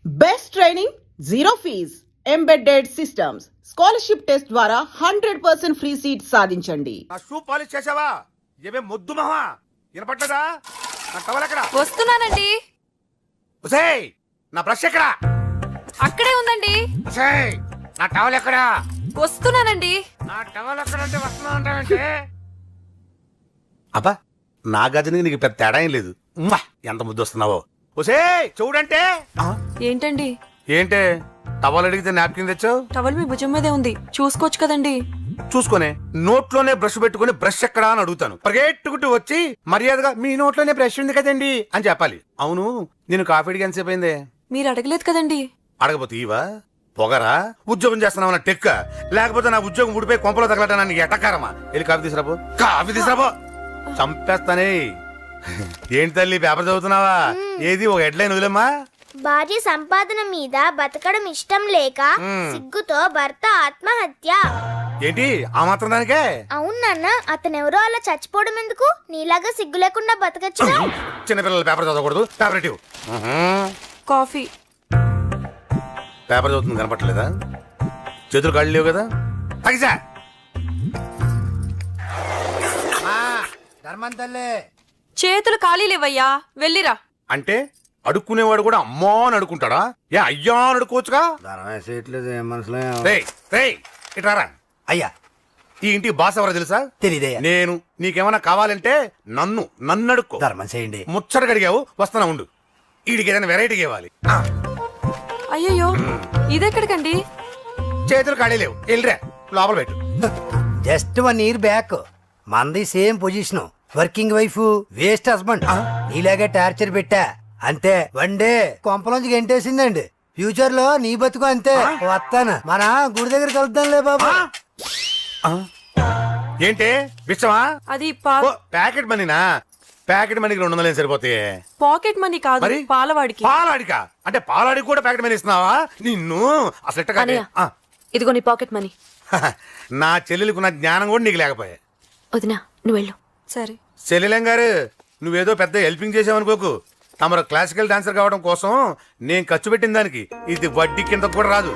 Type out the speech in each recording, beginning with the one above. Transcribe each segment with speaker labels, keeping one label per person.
Speaker 1: Best training, zero fees, embedded systems, scholarship test ద్వారా 100% free seat సాధించండి.
Speaker 2: నా shoe polish చేసావా? ఏమే మొద్దు మహా వినపట్లేదా? నా టవల్ ఎక్కడ?
Speaker 3: వస్తున్నానండి.
Speaker 2: ఒసేయ్, నా బ్రష్ ఎక్కడ?
Speaker 3: అక్కడే ఉందండి.
Speaker 2: ఒసేయ్, నా టవల్ ఎక్కడ?
Speaker 3: వస్తున్నానండి.
Speaker 2: నా టవల్ ఎక్కడ అంటే వస్తున్నా అంటావంటే? అబ్బా, నా గజనికి నీకు పెద్ద తేడా ఏం లేదు. ఉమ్మా, ఎంత ముద్దు వస్తున్నావో. ఒసేయ్, చూడంటే.
Speaker 3: ఏంటండి?
Speaker 2: ఏంటే టవల్ అడిగితే నాప్కిన్ తెచ్చావు?
Speaker 3: టవల్ మీ భుజం మీదే ఉంది, చూసుకోవచ్చు కదండి.
Speaker 2: చూసుకునే నోట్లోనే బ్రష్ పెట్టుకుని బ్రష్ ఎక్కడా అని అడుగుతాను. పరిగెట్టుకుంటూ వచ్చి మర్యాదగా మీ నోట్లోనే బ్రష్ ఉంది కదండి అని చెప్పాలి. అవును, నేను కాఫీ అడిగి ఎంతసేపు అయిందే?
Speaker 3: మీరు అడగలేదు కదండి.
Speaker 2: అడగపోతే ఇవా పొగరా? ఉద్యోగం చేస్తున్నావు టెక్క, లేకపోతే నా ఉద్యోగం ఊడిపోయి కొంపలో తగలటానికి ఎటకారమా? వెళ్ళి కాఫీ తీసుకురాబో, కాఫీ తీసుకురాబో. చంపేస్తానే. ఏంటి తల్లి, పేపర్ చదువుతున్నావా? ఏది ఒక హెడ్లైన్ వదిలేమ్మా.
Speaker 4: భార్య సంపాదన మీద బతకడం ఇష్టం లేక సిగ్గుతో భర్త ఆత్మహత్య.
Speaker 2: ఏంటి ఆ మాత్రం దానికే?
Speaker 4: అవును నాన్న, అతనెవరో అలా చచ్చిపోవడం ఎందుకు? నీలాగా సిగ్గు లేకుండా బతకచ్చు.
Speaker 2: చిన్నపిల్లలు పేపర్ చదవకూడదు. పేపర్ ఇవ్వు.
Speaker 3: కాఫీ.
Speaker 2: పేపర్ చదువుతుంది కనపట్లేదా? చేతులు కాళ్ళు లేవు కదా? తగ్గిసా
Speaker 3: చేతులు ఖాళీ లేవయ్యా, వెళ్ళిరా.
Speaker 2: అంటే అడుక్కునేవాడు కూడా అమ్మా అని అడుకుంటాడా? ఏ అయ్యా అని అడుకోవచ్చుగా? ఇట్రారా.
Speaker 5: అయ్యా,
Speaker 2: ఈ ఇంటికి బాస్ ఎవరో తెలుసా?
Speaker 5: తెలీదయ్యా.
Speaker 2: నేను. నీకేమన్నా కావాలంటే నన్ను అడుక్కో.
Speaker 5: ధర్మం చేయండి.
Speaker 2: ముచ్చటగా అడిగావు, వస్తున్నా ఉండు. వీడికి ఏదైనా వెరైటీగా ఇవ్వాలి.
Speaker 3: అయ్యయ్యో, ఇదెక్కడికండి?
Speaker 2: చేతులు ఖాళీ లేవు, వెళ్ళిరా లోపల పెట్టు.
Speaker 5: జస్ట్ 1 year బ్యాక్ మంది same position, working wife, waste husband. నీలాగే టార్చర్ పెట్టా అంతే. 1 day కొంపలోంచి గంటేసిందండి. ఫ్యూచర్ లో నీ బతుకు అంతే. వస్తాను, మన గుడి దగ్గర కలుద్దాంలే బాబా.
Speaker 2: ఏంటి విషమా?
Speaker 3: అది
Speaker 2: ప్యాకెట్ మనీనా? ప్యాకెట్ మనీకి 200 సరిపోతాయి.
Speaker 3: పాకెట్ మనీ కాదు,
Speaker 2: మరి?
Speaker 3: పాలవాడికి.
Speaker 2: పాలాడికా? అంటే పాలాడికి కూడా ప్యాకెట్ మనీ ఇస్తున్నావా? నిన్ను అసలు
Speaker 3: ఇదిగో నీ పాకెట్ మనీ.
Speaker 2: నా చెల్లెలకు నా జ్ఞానం కూడా నీకు లేకపోయా.
Speaker 3: వదినా, నువ్వు వెళ్ళు. సరే.
Speaker 2: చెల్లెలం గారు, నువ్వేదో పెద్ద హెల్పింగ్ చేసావనుకోకు. తమరు క్లాసికల్ డాన్సర్ కావడం కోసం నేను ఖర్చు పెట్టిన దానికి ఇది వడ్డీ కింద కూడా రాదు.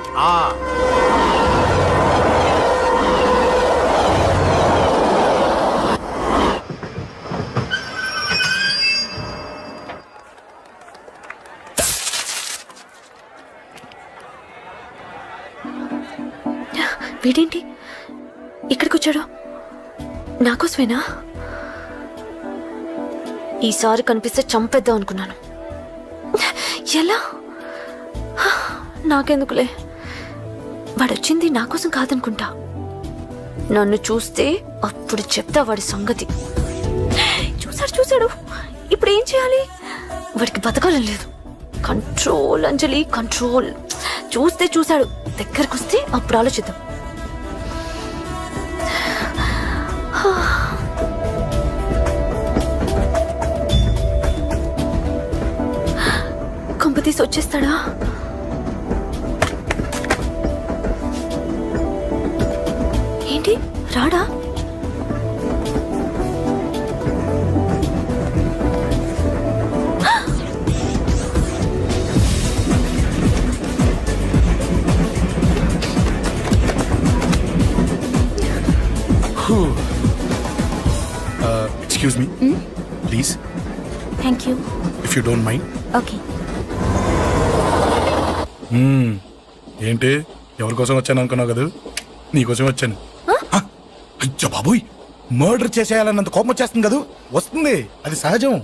Speaker 3: వీడేంటి ఇక్కడికి వచ్చాడు? నాకోసమేనా? ఈసారి కనిపిస్తే చంపేద్దాం అనుకున్నాను. ఎలా? నాకెందుకులే, వాడొచ్చింది నా కోసం కాదనుకుంటా. నన్ను చూస్తే అప్పుడు చెప్తా వాడి సంగతి. చూశాడు. ఇప్పుడు ఏం చేయాలి? వాడికి బతకాలని లేదు. కంట్రోల్ అంజలి, కంట్రోల్. చూశాడు, దగ్గరకు వస్తే అప్పుడు ఆలోచిద్దాం. కొంపతీసి వచ్చేస్తాడా? ఏంటి రాడా?
Speaker 6: Excuse me, please.
Speaker 3: Thank you.
Speaker 6: If you don't mind.
Speaker 3: Okay.
Speaker 6: ఏంటి, ఎవరి కోసం వచ్చాను అనుకున్నావు కదా? నీకోసం వచ్చాను. అయ్యో బాబోయ్, మర్డర్ చేసేయాలన్నంత కోపం వచ్చేస్తుంది కదా? వస్తుంది, అది సహజం.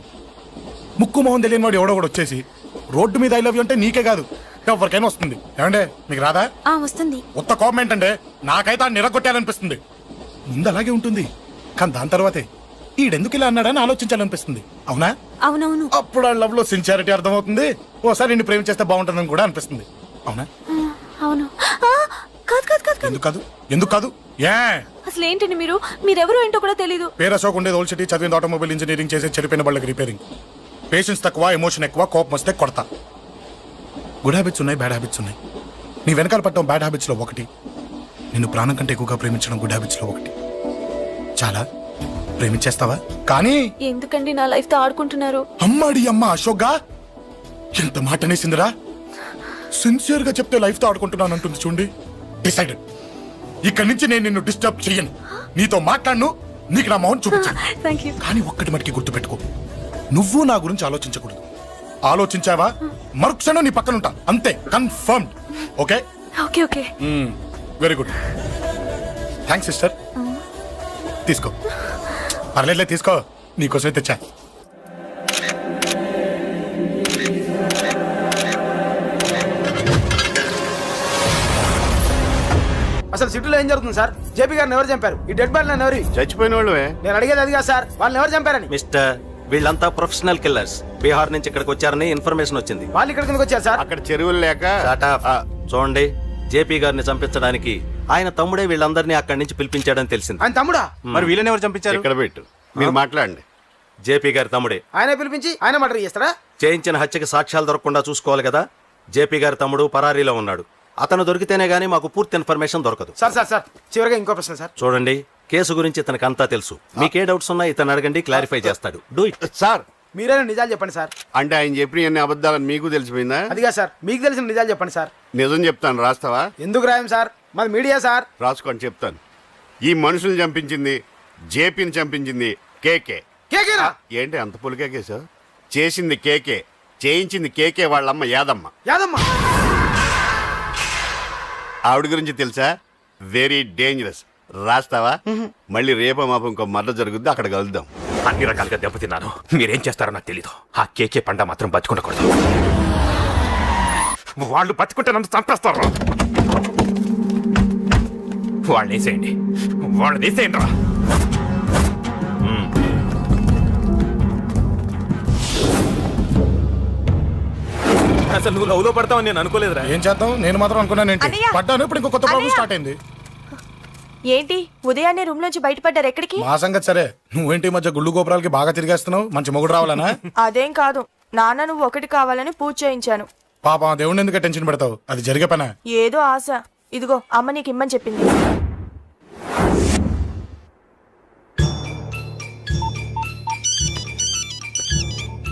Speaker 6: ముక్కు మొహం తెలియని వాడు ఎవడో కూడా వచ్చేసి రోడ్డు మీద ఐ లవ్ యూ అంటే నీకే కాదు ఎవరికైనా వస్తుంది. ఏమంటే మీకు రాదా?
Speaker 3: వస్తుంది.
Speaker 6: ఉత్త కోపం ఏంటంటే నాకైతే నిరగొట్టాలనిపిస్తుంది. ముందు అలాగే ఉంటుంది, కానీ దాని తర్వాతే ఈడెందుకు ఇలా అన్నాడని ఆలోచించాలనిపిస్తుంది. అవునా?
Speaker 3: అవునవును.
Speaker 6: అప్పుడు ఆ లవ్ లో సిన్సియారిటీ అర్థమవుతుంది. ఓసారి నిన్ను ప్రేమించేస్తే బాగుంటుందని కూడా అనిపిస్తుంది. అవునా?
Speaker 3: అవును.
Speaker 6: ఎందుకు కాదు? ఏ
Speaker 3: అసలు ఏంటండి మీరెవరు ఏంటో కూడా తెలీదు.
Speaker 6: పేరు అశోక్, ఉండేది ఓల్డ్ సిటీ, చదివింది ఆటోమొబైల్ ఇంజనీరింగ్, చేసే చెడిపోయిన వాళ్ళకి రిపేరింగ్. పేషెన్స్ తక్కువ, ఎమోషన్ ఎక్కువ, కోపం వస్తే కొడతా. గుడ్ హ్యాబిట్స్ ఉన్నాయి, బ్యాడ్ హ్యాబిట్స్ ఉన్నాయి. నీ వెనకాల పట్టడం బ్యాడ్ హ్యాబిట్స్ లో ఒకటి, నిన్ను ప్రాణం కంటే ఎక్కువగా ప్రేమించడం గుడ్ హ్యాబిట్స్ లో ఒకటి. చాలా ప్రేమించేస్తావా? కానీ
Speaker 3: ఎందుకండి నా లైఫ్ తో ఆడుకుంటున్నారు?
Speaker 6: అమ్మాడి అమ్మ అశోక్గా ఎంత మాట అనేసిందిరా. సిన్సియర్ గా చెప్తే లైఫ్ తో ఆడుకుంటున్నాను అంటుంది చూడండి. డిసైడెడ్. ఇక్కడి నుంచి నేను నిన్ను డిస్టర్బ్ చెయ్యను. నీతో మాట్లాడను, నీకు నా మౌన్ చూపించాను.
Speaker 3: Thank you.
Speaker 6: కానీ ఒక్కటి మటుకి గుర్తుపెట్టుకో, నువ్వు నా గురించి ఆలోచించకూడదు. ఆలోచించావా మరుక్షణం నీ పక్కన ఉంటా. అంతే, confirmed. Okay
Speaker 3: okay okay.
Speaker 6: Very good. Thanks sister. తీసుకో. పర్లేదులే, తీసుకో. నీకోసమే తెచ్చా.
Speaker 7: అసలు సిటీలో ఏం జరుగుతుంది సార్? జేపీ గారిని ఎవరు చంపారు? ఈ డెడ్ బాడీ ఎవరు?
Speaker 2: చచ్చిపోయిన వాళ్ళే.
Speaker 7: నేను అడిగేది అది కాదు సార్, వాళ్ళని ఎవరు చంపారని.
Speaker 8: మిస్టర్, వీళ్ళంతా ప్రొఫెషనల్ కిల్లర్స్. బీహార్ నుంచి ఇక్కడికి వచ్చారని ఇన్ఫర్మేషన్ వచ్చింది.
Speaker 7: వాళ్ళు ఇక్కడ కిందకి వచ్చారు సార్.
Speaker 2: అక్కడ చెరువులు లేక
Speaker 8: చూడండి, జేపీ గారిని చంపించడానికి ఆయన తమ్ముడే వీళ్ళందరినీ అక్కడి నుంచి పిలిపించాడని తెలిసింది.
Speaker 7: ఆయన తమ్ముడా?
Speaker 8: మరి వీళ్ళని ఎవరు చంపించారు?
Speaker 2: ఇక్కడ పెట్టు, మీరు మాట్లాడండి.
Speaker 8: జేపీ గారి తమ్ముడే.
Speaker 7: ఆయనే పిలిపించి ఆయన మర్డర్ చేస్తారా?
Speaker 8: చేయించిన హత్యకి సాక్ష్యాలు దొరకకుండా చూసుకోవాలి కదా. జేపీ గారి తమ్ముడు పరారీలో ఉన్నాడు. అతను దొరికితేనే గానీ మాకు పూర్తి ఇన్ఫర్మేషన్ దొరకదు.
Speaker 7: సార్ సార్ సార్ చివరిగా ఇంకో ప్రశ్న సార్.
Speaker 8: చూడండి, కేసు గురించి ఇతనికి అంతా తెలుసు. మీకే డౌట్స్ ఉన్నా ఇతను అడగండి, క్లారిఫై చేస్తాడు. Do it.
Speaker 2: సార్,
Speaker 7: మీరే నిజాలు చెప్పండి సార్.
Speaker 2: అంటే ఆయన చెప్పిన అన్ని అబద్ధాలని మీకు తెలిసిపోయిందా?
Speaker 7: అదిగా సార్, మీకు తెలిసిన నిజాలు చెప్పండి సార్.
Speaker 2: నిజం చెప్తాను, రాస్తావా?
Speaker 7: ఎందుకు రాయం సార్, మాది మీడియా సార్.
Speaker 2: రాసుకోండి, చెప్తాను. ఈ మనుషుల్ని చంపించింది, జేపీని చంపించింది కేకే.
Speaker 7: కేకేనా?
Speaker 2: ఏంటి అంత పులికేకేసా? చేసింది కేకే, చేయించింది కేకే వాళ్ళమ్మ యాదమ్మ.
Speaker 7: యాదమ్మ?
Speaker 2: ఆవిడ గురించి తెలుసా? Very dangerous. రాస్తావా? మళ్ళీ రేపో మాపం ఇంకో మర్ర జరుగుద్ది, అక్కడ కలుద్దాం.
Speaker 9: అన్ని రకాలుగా దెబ్బతిన్నాను. మీరేం చేస్తారో నాకు తెలీదు. ఆ కేకే పండ మాత్రం బతుకుండకూడదు. వాళ్ళు బతుకుంటే నన్ను చంపేస్తారు. వాళ్ళని వేసేయండి, వాళ్ళని వేసేయండి రా.
Speaker 8: అసలు నువ్వు లవ్లో పడతావని నేను అనుకోలేదురా.
Speaker 6: ఏం చేద్దాం, నేను మాత్రం అనుకున్నాను ఏంటి,
Speaker 3: అన్నయ్య!
Speaker 6: పడ్డాను. ఇప్పుడు ఇంకో కొత్త ప్రాబ్లం స్టార్ట్ అయింది.
Speaker 3: ఏంటి ఉదయాన్నే రూమ్ నుంచి బయటపడ్డారు? ఎక్కడికి?
Speaker 6: మా సంగతి సరే, నువ్వేంటి ఈ మధ్య గుళ్ళు గోపురాలకి బాగా తిరిగేస్తున్నావు? మంచి మొగుడు రావాలనా?
Speaker 3: అదేం కాదు నాన్న, నువ్వు ఒకటి కావాలని పూజ చేయించాను.
Speaker 6: పాపం ఆ దేవుడిని ఎందుకు టెన్షన్ పెడతావు? అది జరిగే పనా?
Speaker 3: ఏదో ఆశ. ఇదిగో అమ్మ నీకు ఇమ్మని చెప్పింది.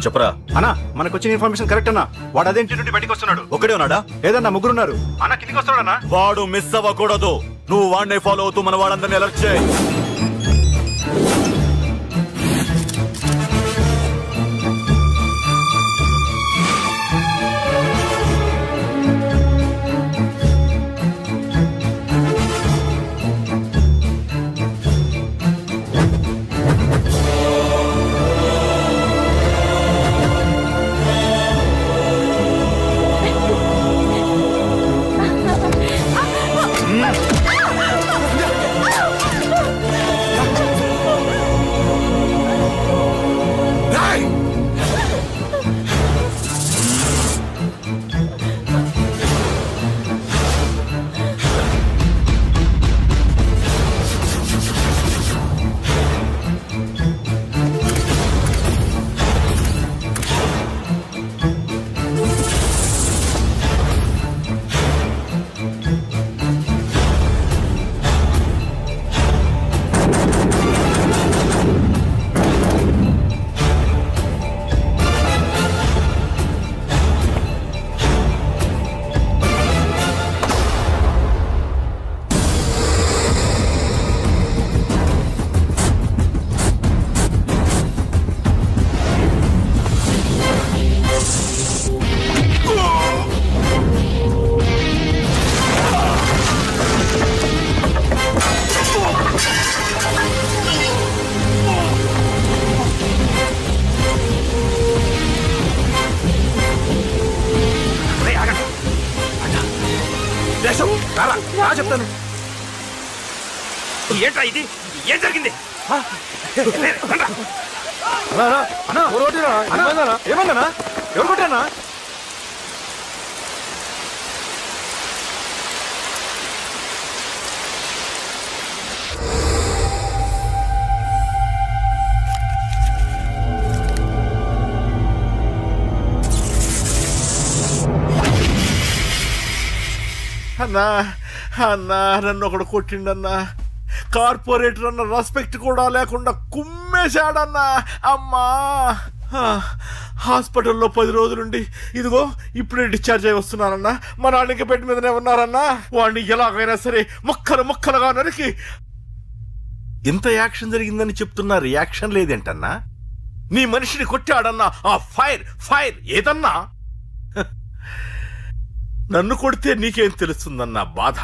Speaker 8: చెప్పరా
Speaker 10: అన్నా, మనకు వచ్చిన ఇన్ఫర్మేషన్ కరెక్ట్ అన్నా. వాడు అదేంటి నుండి బయటకు వస్తున్నాడు.
Speaker 8: ఒకడే ఉన్నాడా?
Speaker 10: ఏదన్నా ముగ్గురున్నారు. అన్న కిందికి వస్తాడన్నా.
Speaker 8: వాడు మిస్ అవ్వకూడదు. నువ్వు వాడిని ఫాలో అవుతూ మన వాళ్ళందరినీ అలర్ట్ చేయి.
Speaker 9: చెప్తాను. ఏంట్రా ఇది? ఏం జరిగింది?
Speaker 10: ఏమన్నా ఎవరు కొట్టానా?
Speaker 11: అన్నా అన్నా, నన్ను ఒకడు కొట్టిండన్నా. కార్పొరేటర్ అన్న రెస్పెక్ట్ కూడా లేకుండా కుమ్మేశాడన్నా. అమ్మా హాస్పిటల్లో 10 రోజులుండి ఇదిగో ఇప్పుడే డిశ్చార్జ్ అయి వస్తున్నానన్నా. మా నాన్న ఇంకా బెడ్ మీదనే ఉన్నారన్నా. వాడిని ఎలాగైనా సరే ముక్కలు ముక్కలుగా నరికి. ఇంత యాక్షన్ జరిగిందని చెప్తున్నా, రియాక్షన్ లేదేంటన్నా? నీ మనిషిని కొట్టాడన్నా ఆ ఫైర్ ఫైర్ ఏదన్నా? నన్ను కొడితే నీకేం తెలుస్తుందన్నా బాధ,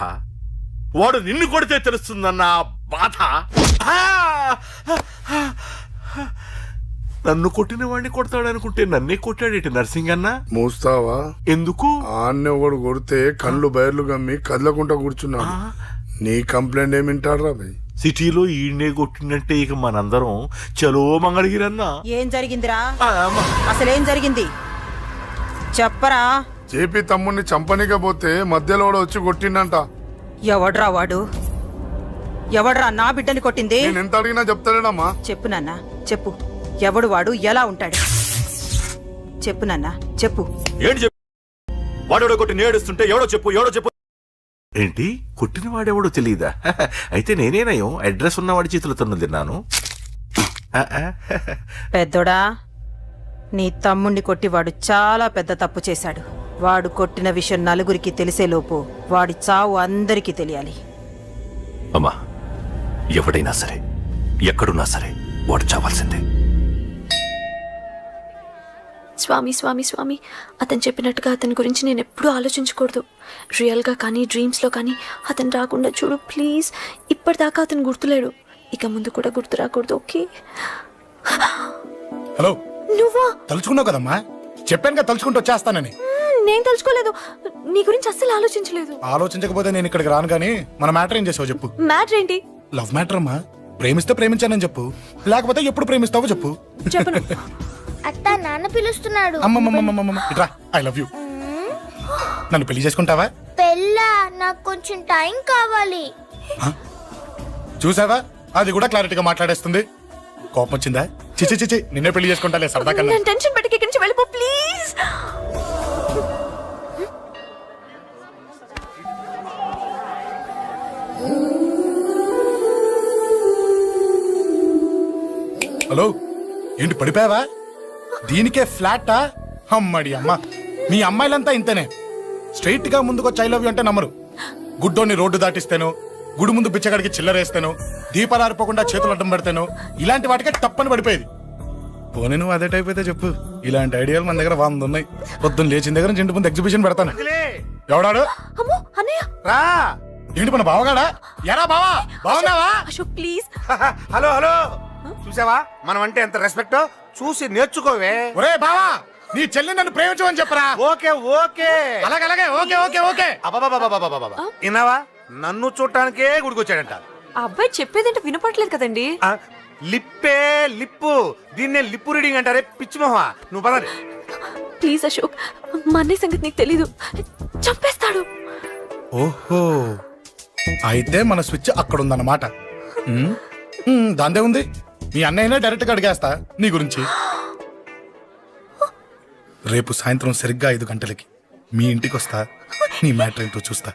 Speaker 11: వాడు నిన్ను కొడితే తెలుస్తుందన్నా బాధ. నన్ను కొట్టిన వాడిని కొడతాడనుకుంటే నన్నే కొట్టాడేటి నర్సింగ్ అన్నా?
Speaker 6: మూస్తావా?
Speaker 11: ఎందుకు?
Speaker 6: ఆన్నే ఒకడు కొడితే కళ్ళు బయర్లు గమ్మి కదలకుండా కూర్చున్నాడు. నీ కంప్లైంట్ ఏమింటారా భయ్?
Speaker 11: సిటీలో ఈయనే కొట్టిందంటే ఇక మనందరం చలో మంగళగిరన్నా.
Speaker 1: ఏం జరిగిందిరా? అసలేం జరిగింది చెప్పరా?
Speaker 6: జేపీ తమ్ముడిని చంపనీకపోతే మధ్యలో కూడా వచ్చి కొట్టిండంట.
Speaker 1: ఎవడ్రా వాడు? ఎవడ్రా నా బిడ్డని కొట్టింది?
Speaker 6: నేను ఎంత అడిగినా చెప్తాడమ్మా.
Speaker 1: చెప్పు నాన్న చెప్పు. ఎవడు వాడు? ఎలా ఉంటాడు? చెప్పు నాన్న చెప్పు.
Speaker 8: ఏంటి చెప్పు? వాడెవడో కొట్టి నేడుస్తుంటే ఎవడో చెప్పు, ఎవడో చెప్పు.
Speaker 11: ఏంటి కొట్టిన వాడెవడో తెలియదా? అయితే నేనేనయం అడ్రస్ ఉన్నవాడి చేతులతో తిన్నాను.
Speaker 1: పెద్దోడా, నీ తమ్ముణ్ణి కొట్టి వాడు చాలా పెద్ద తప్పు చేశాడు. వాడు కొట్టిన విషయం నలుగురికి తెలిసేలోపు వాడి చావు అందరికీ తెలియాలి.
Speaker 9: అమ్మా, ఎవడైనా సరే ఎక్కడున్నా సరే వాడు చావాల్సిందే.
Speaker 3: స్వామి స్వామి స్వామి, అతను చెప్పినట్టుగా అతని గురించి నేను ఎప్పుడూ ఆలోచించకూడదు. రియల్గా కానీ డ్రీమ్స్లో కానీ అతను రాకుండా చూడు ప్లీజ్. ఇప్పటిదాకా అతను గుర్తులేడు, ఇక ముందు కూడా గుర్తు రాకూడదు. ఓకే?
Speaker 6: హలో,
Speaker 3: నువ్వా?
Speaker 6: తలుచుకున్నావు కదమ్మా, చెప్పాను కదా తలుచుకుంటూ వచ్చేస్తానని.
Speaker 3: నేను తలుచుకోలేదు, నీ గురించి అస్సలు ఆలోచించలేదు.
Speaker 6: ఆలోచించకపోతే నేను ఇక్కడికి రాను. కానీ మన మ్యాటర్ ఏం చేసావు చెప్పు.
Speaker 3: మ్యాటర్ ఏంటి?
Speaker 6: లవ్ మ్యాటర్ అమ్మా. ప్రేమిస్తే ప్రేమించానని చెప్పు, లేకపోతే ఎప్పుడు ప్రేమిస్తావో చెప్పు.
Speaker 3: చెప్పను.
Speaker 4: అత్త నాన్న పిలుస్తున్నాడు.
Speaker 6: అమ్మమ్మమ్మమ్మమ్మ ఇట్రా, ఐ లవ్ యూ. నన్ను పెళ్లి చేసుకుంటావా?
Speaker 4: పెళ్ళా? నాకు కొంచెం టైం కావాలి.
Speaker 6: చూసావా, అది కూడా క్లారిటీగా మాట్లాడేస్తుంది. కోపం వచ్చిందా? చిచి చిచి, నిన్నే పెళ్లి చేసుకుంటాలే సరదా కన్నా.
Speaker 3: నేను టెన్షన్ పెట్టి ఇక్కడి నుంచి వెళ్ళిపో ప్లీజ్.
Speaker 6: హలో, ఏంటి పడిపోయావా? దీనికే ఫ్లాటా? అమ్మడి అమ్మ, మీ అమ్మాయిలంతా ఇంతనే. స్ట్రైట్ గా ముందుకొచ్చి ఐ లవ్ యూ అంటే నమ్మరు. గుడ్డోని రోడ్డు దాటిస్తాను, గుడి ముందు బిచ్చగాడికి చిల్లరేస్తాను, దీపాలు ఆరిపోకుండా చేతులు అడ్డం పెడతాను, ఇలాంటి వాటికే తప్పని పడిపోయేది. పోనీ నువ్వు అదే టైప్ అయితే చెప్పు. ఇలాంటి ఐడియాలు మన దగ్గర 100 ఉన్నాయి. పొద్దున్న లేచిన దగ్గర నుంచి ఇంటి ముందు ఎగ్జిబిషన్ పెడతాను. ఎవడాడు?
Speaker 3: అమ్మో అన్నయ్య.
Speaker 2: రా.
Speaker 6: ఏంటి మన బావగాడా? ఎరా బావా, బావున్నావా?
Speaker 3: అశోక్ ప్లీజ్.
Speaker 2: హలో హలో, చూసావా మనం అంటే ఎంత రెస్పెక్ట్? చూసి నేర్చుకోవే.
Speaker 6: ఒరే బావా, నీ చెల్లి నన్ను ప్రేమించమని చెప్పరా.
Speaker 2: ఓకే ఓకే,
Speaker 6: అలాగే ఓకే ఓకే ఓకే.
Speaker 2: అబాబాబాబాబాబాబా, విన్నావా? నన్ను చూడటానికే గుడికొచ్చాడంట.
Speaker 3: ఆ అబ్బాయి చెప్పేదంటే వినపడలేదు కదండి.
Speaker 2: లిప్పే లిప్పు, దీన్నే లిప్పు రీడింగ్ అంటారే పిచ్చి మొహ. నువ్వు పదండి.
Speaker 3: ప్లీజ్ అశోక్, మా అన్నయ్య సంగతి నీకు తెలీదు, చంపేస్తాడు.
Speaker 6: ఓహో, అయితే మన స్విచ్ అక్కడ ఉందన్నమాట. దాందే ఉంది. మీ అన్నయ్యనే డైరెక్ట్ గా అడిగేస్తా నీ గురించి. రేపు సాయంత్రం సరిగ్గా 5 గంటలకి మీ ఇంటికి వస్తా. నీ మ్యాటర్ ఏంటో చూస్తా.